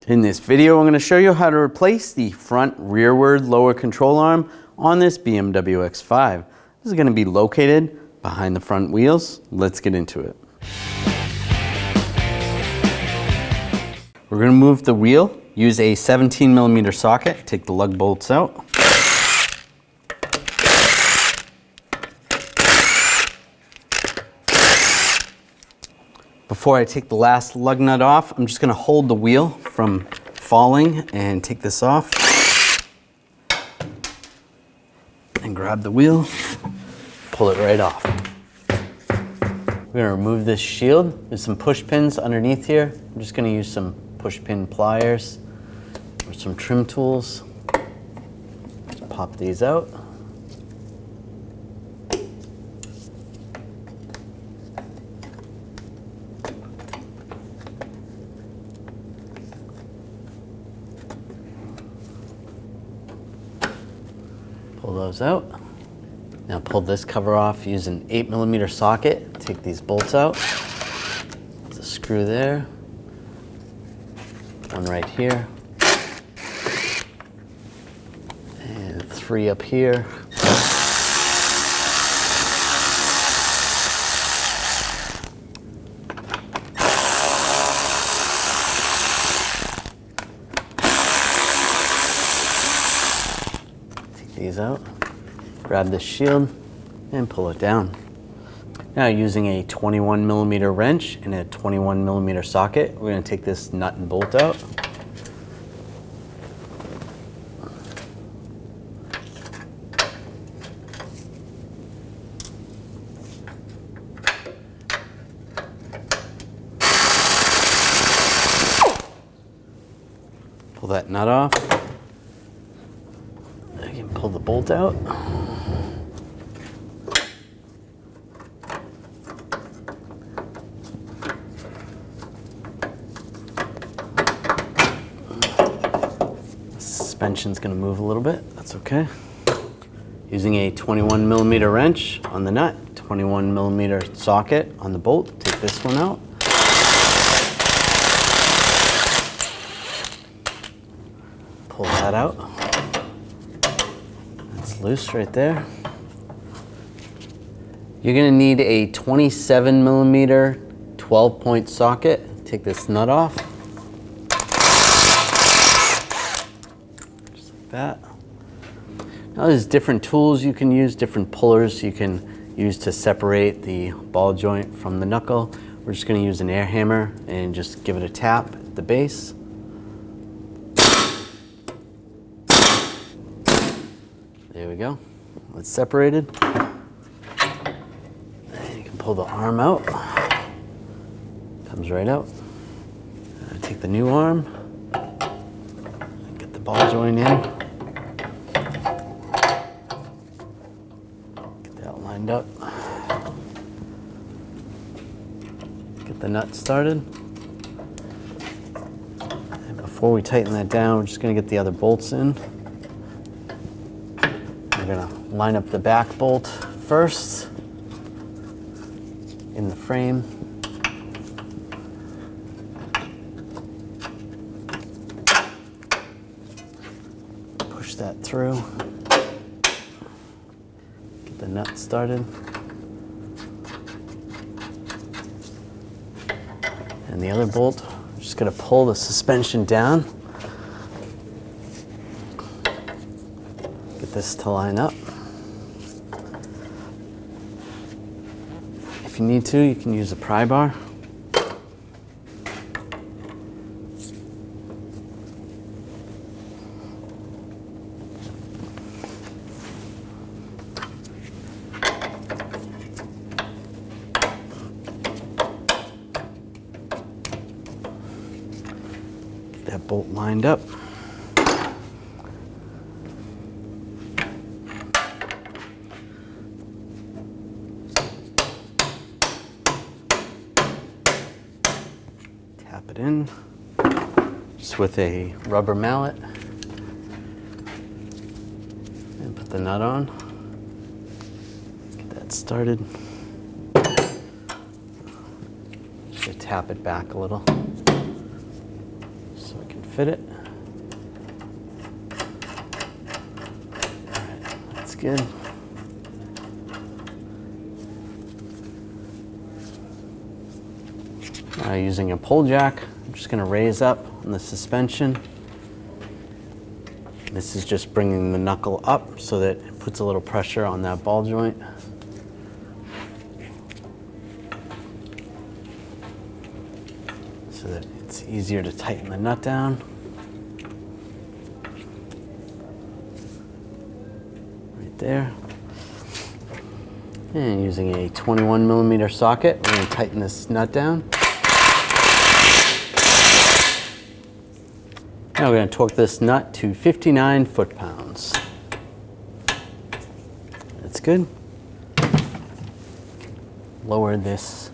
In this video, I'm going to show you how to replace the front rearward lower control arm on this BMW X5. This is going to be located behind the front wheels. Let's get into it. We're going to move the wheel, use a 17mm socket, take the lug bolts out. Before I take the last lug nut off, I'm just going to hold the wheel from falling and take this off. And grab the wheel, pull it right off. We're going to remove this shield. There's some push pins underneath here. I'm just going to use some push pin pliers or some trim tools. Just pop these out. Pull those out. Now pull this cover off. Use an 8mm socket. Take these bolts out. There's a screw there. One right here. And 3 up here. These out, grab this shield and pull it down. Now using a 21mm wrench and a 21mm socket, we're going to take this nut and bolt out. Pull that nut off. Pull the bolt out. The suspension's going to move a little bit. That's okay. Using a 21mm wrench on the nut, 21mm socket on the bolt. Take this one out. Pull that out. Loose right there. You're going to need a 27mm 12-point socket. Take this nut off. Just like that. Now there's different tools you can use, different pullers you can use to separate the ball joint from the knuckle. We're just going to use an air hammer and just give it a tap at the base. There we go. It's separated. And you can pull the arm out. Comes right out. Take the new arm. Get the ball joint in. Get that lined up. Get the nut started. And before we tighten that down, we're just going to get the other bolts in. We're going to line up the back bolt first in the frame. Push that through. Get the nut started. And the other bolt, we're just going to pull the suspension down. This to line up. If you need to, you can use a pry bar. Get that bolt lined up. Tap it in just with a rubber mallet and put the nut on. Get that started. Tap it back a little so it can fit it. All right, that's good. Now using a pull jack, I'm just going to raise up on the suspension. This is just bringing the knuckle up so that it puts a little pressure on that ball joint. So that it's easier to tighten the nut down. Right there. And using a 21mm socket, we're going to tighten this nut down. Now we're going to torque this nut to 59 foot-pounds. That's good. Lower this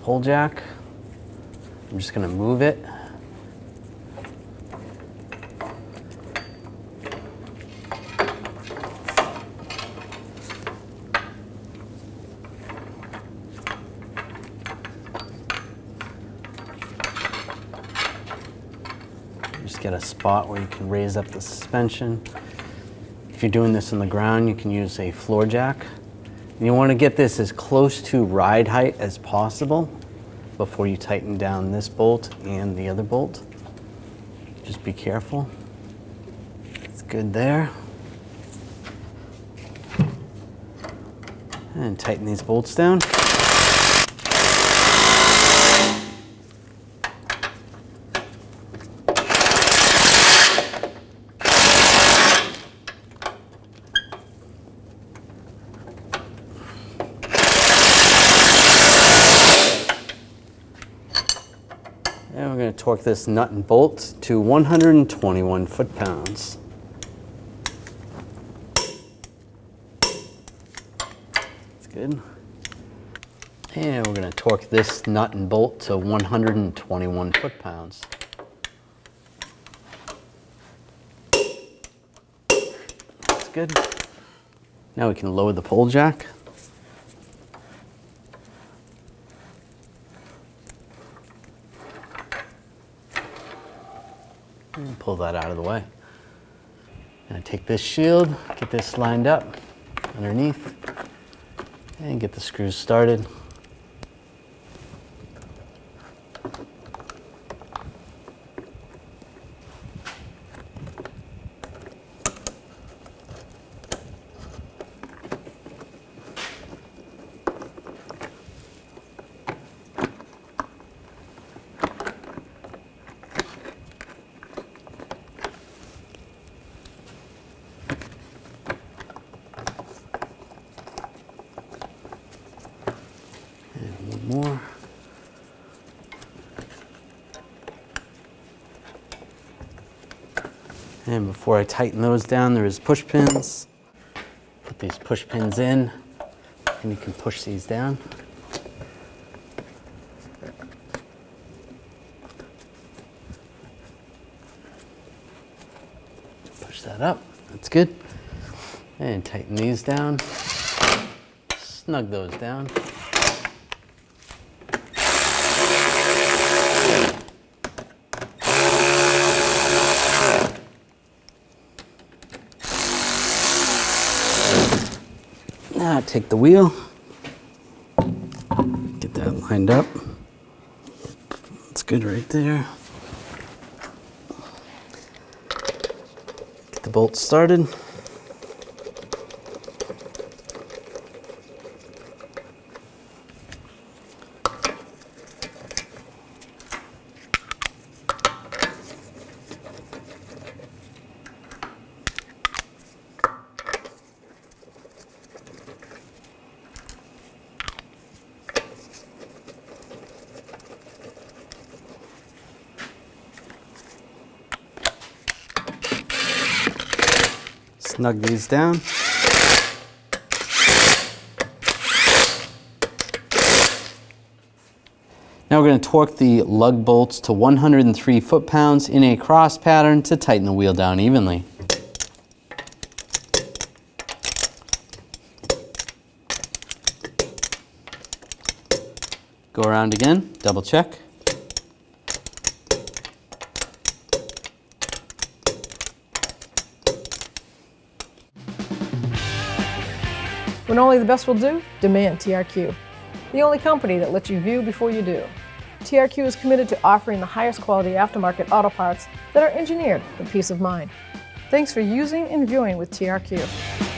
pull jack. I'm just going to move it. Just get a spot where you can raise up the suspension. If you're doing this on the ground, you can use a floor jack. And you want to get this as close to ride height as possible before you tighten down this bolt and the other bolt. Just be careful. It's good there. And tighten these bolts down. And we're going to torque this nut and bolt to 121 foot-pounds. That's good. And we're going to torque this nut and bolt to 121 foot-pounds. That's good. Now we can lower the pull jack. And pull that out of the way. I'm going to take this shield, get this lined up underneath, and get the screws started. More. And before I tighten those down, there is push pins. Put these push pins in, and you can push these down. Push that up, that's good. And tighten these down. Snug those down. Now take the wheel, get that lined up. That's good right there. Get the bolts started. Snug these down. Now we're going to torque the lug bolts to 103 foot-pounds in a cross pattern to tighten the wheel down evenly. Go around again, double check. When only the best will do, demand TRQ. The only company that lets you view before you do. TRQ is committed to offering the highest quality aftermarket auto parts that are engineered for peace of mind. Thanks for using and viewing with TRQ.